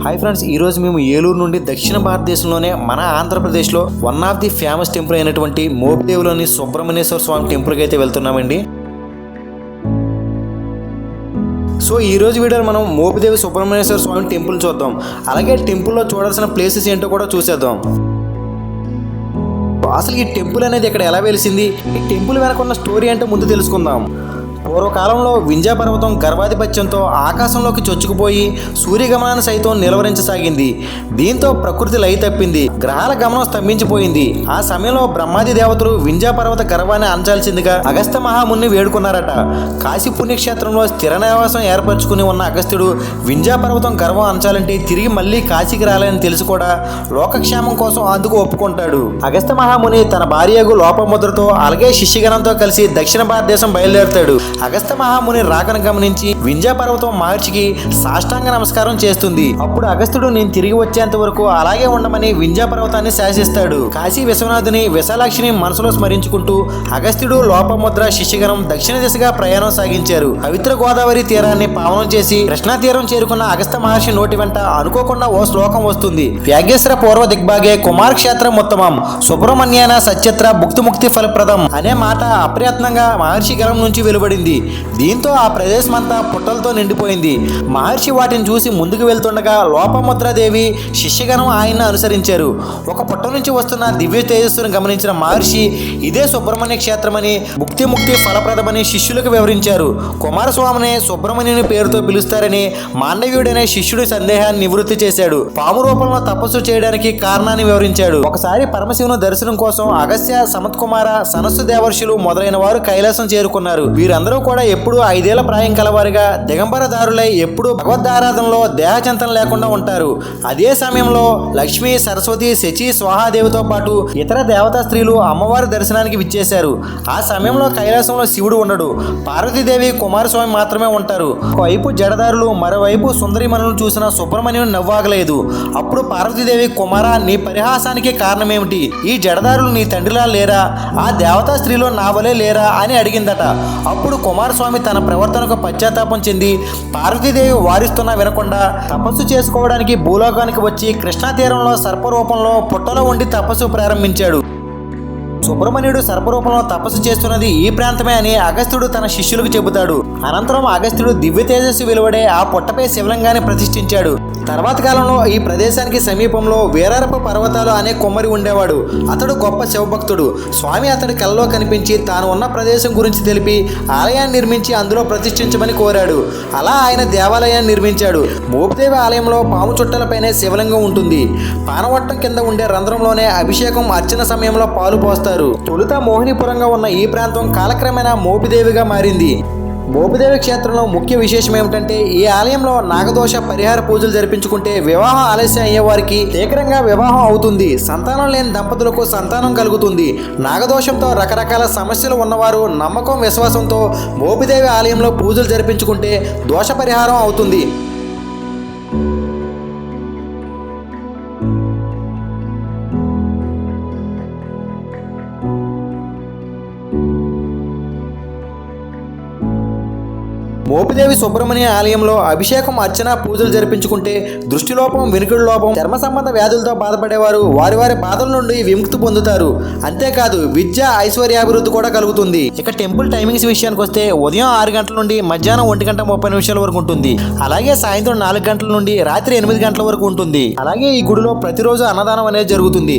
Hi friends, ఈ రోజు మేము ఏలూరు నుండి దక్షిణ భారతదేశంలోనే మన ఆంధ్రప్రదేశ్లో one of the famous temple అయినటువంటి మోపిదేవిలోని సుబ్రహ్మణ్యేశ్వర స్వామి టెంపుల్కి అయితే వెళ్తున్నామండి. సో ఈ రోజు వీడియోలో మనం మోపిదేవి సుబ్రహ్మణ్యేశ్వర స్వామి టెంపుల్ చూద్దాం. అలాగే టెంపుల్లో చూడాల్సిన ప్లేసెస్ ఏంటో కూడా చూసేద్దాం. అసలు ఈ టెంపుల్ అనేది ఇక్కడ ఎలా వెలిసింది, ఈ టెంపుల్ వెనక ఉన్న స్టోరీ ఏంటో ముందు తెలుసుకుందాం. పూర్వకాలంలో వింధ్య పర్వతం గర్భాధిపత్యంతో ఆకాశంలోకి చొచ్చుకుపోయి సూర్యగమనాన్ని సైతం నిలవరించసాగింది. దీంతో ప్రకృతి లయ తప్పింది, గ్రహాల గమనం స్తంభించిపోయింది. ఆ సమయంలో బ్రహ్మాది దేవతలు వింధ్య పర్వత గర్వాన్ని అంచాల్సిందిగా అగస్త్య మహాముని వేడుకున్నారట. కాశీ పుణ్యక్షేత్రంలో స్థిర నివాసం ఏర్పరచుకుని ఉన్న అగస్త్యుడు వింధ్య పర్వతం గర్వం అంచాలంటే తిరిగి మళ్ళీ కాశీకి రాలని తెలిసి కూడా లోకక్షేమం కోసం అందుకు ఒప్పుకుంటాడు. అగస్త్య మహాముని తన భార్యకు లోపముద్రతో అలాగే శిష్యగణంతో కలిసి దక్షిణ భారతదేశం బయలుదేరుతాడు. అగస్త్య మహాముని రాకను గమనించి వింధ్య పర్వతం మహర్షికి సాష్టాంగ నమస్కారం చేస్తుంది. అప్పుడు అగస్త్యుడు నేను తిరిగి వచ్చేంత వరకు అలాగే ఉండమని వింధ్య పర్వతాన్ని శాసిస్తాడు. కాశీ విశ్వనాథుని విశాలాక్షిని మనసులో స్మరించుకుంటూ అగస్త్యుడు లోపముద్ర శిష్యగణం దక్షిణ దిశగా ప్రయాణం సాగించారు. పవిత్ర గోదావరి తీరాన్ని పావనం చేసి కృష్ణా తీరం చేరుకున్న అగస్త్య మహర్షి నోటి వెంట అనుకోకుండా ఓ శ్లోకం వస్తుంది. వ్యాఘ్యస్ర పూర్వ దిగ్భాగే కుమార్ క్షేత్రం ఉత్తమం సుబ్రహ్మణ్యాన సత్యత్ర భుక్తిముక్తి ఫలప్రదం అనే మాట అప్రయత్నంగా మహర్షి గలం నుంచి వెలువడింది. దీంతో ఆ ప్రదేశమంతా పుట్టలతో నిండిపోయింది. మహర్షి వాటిని చూసి ముందుకు వెళ్తుండగా లోపముద్రాదేవి శిష్యగణం ఆయన్ని అనుసరించారు. ఒక పుట్ట నుంచి వస్తున్న దివ్య తేజస్సును గమనించిన మహర్షి ఇదే సుబ్రహ్మణ్య క్షేత్రమని ముక్తి ఫలప్రదమని శిష్యులకు వివరించారు. కుమారస్వామిని సుబ్రహ్మణ్యుని పేరుతో పిలుస్తారని మాండవ్యుడనే శిష్యుడి సందేహాన్ని నివృత్తి చేశాడు. పాము రూపంలో తపస్సు చేయడానికి కారణాన్ని వివరించాడు. ఒకసారి పరమశివుని దర్శనం కోసం అగస్త్య, సనత్కుమార, సనస్సు దేవర్షులు మొదలైన వారు కైలాసం చేరుకున్నారు. వీరందరూ కూడా ఎప్పుడు 5 ఏళ్ల ప్రాయం కలవారిగా దిగంబరదారులై ఎప్పుడు భగవద్ధారాధనలో దేహచింతన లేకుండా ఉంటారు. అదే సమయంలో లక్ష్మి, సరస్వతి, శచి, స్వాహాదేవితో పాటు ఇతర దేవతా స్త్రీలు అమ్మవారి దర్శనానికి విచ్చేశారు. ఆ సమయంలో కైలాసంలో శివుడు ఉండడు. పార్వతీదేవి, కుమారస్వామి మాత్రమే ఉంటారు. ఒకవైపు జడదారులు, మరోవైపు సుందరిమణులను చూసిన సుబ్రహ్మణ్యుని నవ్వాగలేదు. అప్పుడు పార్వతీదేవి, కుమార నీ పరిహాసానికి కారణమేమిటి? ఈ జడదారులు నీ తండ్రిలా లేరా? ఆ దేవతా స్త్రీలో నా వలే లేరా అని అడిగిందట. అప్పుడు కుమారస్వామి తన ప్రవర్తనకు పశ్చాత్తాపం చెంది పార్వతీదేవి వారిస్తున్నా వినకుండా తపస్సు చేసుకోవడానికి భూలోకానికి వచ్చి కృష్ణా తీరంలో సర్పరూపంలో పుట్టలో ఉండి తపస్సు ప్రారంభించాడు. సుబ్రహ్మణ్యుడు సర్పరూపంలో తపస్సు చేస్తున్నది ఈ ప్రాంతమే అని అగస్త్యుడు తన శిష్యులకు చెబుతాడు. అనంతరం అగస్త్యుడు దివ్య తేజస్సు వెలువడే ఆ పుట్టపై శివలింగాన్ని ప్రతిష్ఠించాడు. తర్వాత కాలంలో ఈ ప్రదేశానికి సమీపంలో వీరారప పర్వతాలు అనే కొమ్మరి ఉండేవాడు. అతడు గొప్ప శివభక్తుడు. స్వామి అతడి కలలో కనిపించి తాను ఉన్న ప్రదేశం గురించి తెలిపి ఆలయాన్ని నిర్మించి అందులో ప్రతిష్ఠించమని కోరాడు. అలా ఆయన దేవాలయాన్ని నిర్మించాడు. మోపిదేవి ఆలయంలో పాము చుట్టలపైనే శివలింగం ఉంటుంది. పానవట్టం కింద ఉండే రంధ్రంలోనే అభిషేకం, అర్చన సమయంలో పాలు పోస్తారు. తొలుత మోహినిపురంగా ఉన్న ఈ ప్రాంతం కాలక్రమేణా మోపిదేవిగా మారింది. మోపిదేవి క్షేత్రంలో ముఖ్య విశేషం ఏమిటంటే ఈ ఆలయంలో నాగదోష పరిహార పూజలు జరిపించుకుంటే వివాహం ఆలస్యం అయ్యే వారికి శీఘ్రంగా వివాహం అవుతుంది. సంతానం లేని దంపతులకు సంతానం కలుగుతుంది. నాగదోషంతో రకరకాల సమస్యలు ఉన్నవారు నమ్మకం, విశ్వాసంతో మోపిదేవి ఆలయంలో పూజలు జరిపించుకుంటే దోష పరిహారం అవుతుంది. మోపిదేవి సుబ్రహ్మణ్య ఆలయంలో అభిషేకం, అర్చన, పూజలు జరిపించుకుంటే దృష్టిలోపం, వినికిడి లోపం, చర్మ సంబంధ వ్యాధులతో బాధపడేవారు వారి వారి బాధల నుండి విముక్తి పొందుతారు. అంతేకాదు విద్య, ఐశ్వర్యాభివృద్ధి కూడా కలుగుతుంది. ఇక టెంపుల్ టైమింగ్స్ విషయానికి వస్తే ఉదయం 6 గంటల నుండి మధ్యాహ్నం 1:30 వరకు ఉంటుంది. అలాగే సాయంత్రం 4 గంటల నుండి రాత్రి 8 గంటల వరకు ఉంటుంది. అలాగే ఈ గుడిలో ప్రతిరోజు అన్నదానం అనేది జరుగుతుంది.